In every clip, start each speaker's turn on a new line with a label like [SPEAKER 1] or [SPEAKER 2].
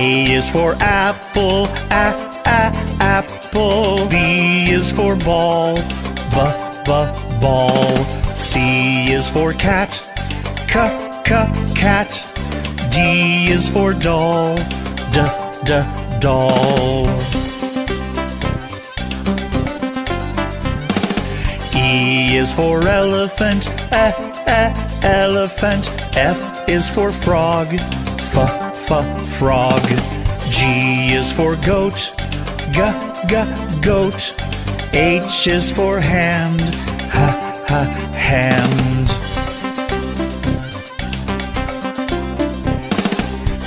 [SPEAKER 1] A is for apple, apple. B is for ball, ball. C is for cat, cat. D is for doll, doll. E is for elephant, elephant. F is for frog, frog. G is for goat, goat. H is for hand, hand.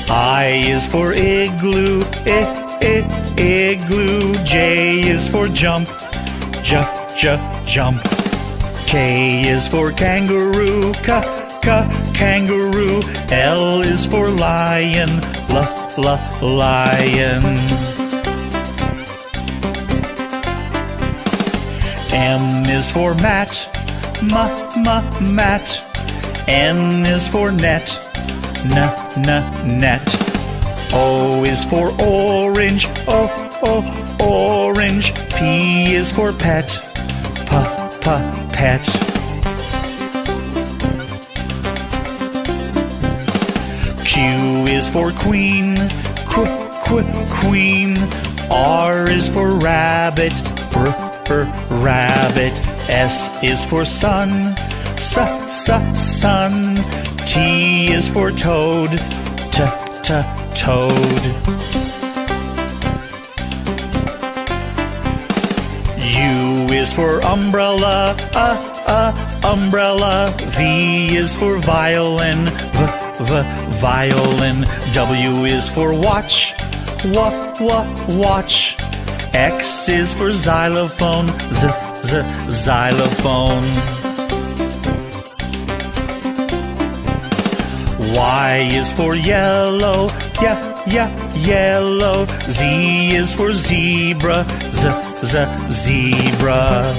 [SPEAKER 1] I is for igloo, igloo. J is for jump, jump. K is for kangaroo, kangaroo. L is for lion, lion. M is for mat, mat. N is for net, net. O is for orange, orange. P is for pet, pet. Q is for queen, queen. R is for rabbit, rabbit. S is for sun, sun. T is for toad, toad. U is for umbrella, umbrella. V is for violin, violin. W is for watch, watch. X is for xylophone, xylophone. Y is for yellow, yellow. Z is for zebra, zebra.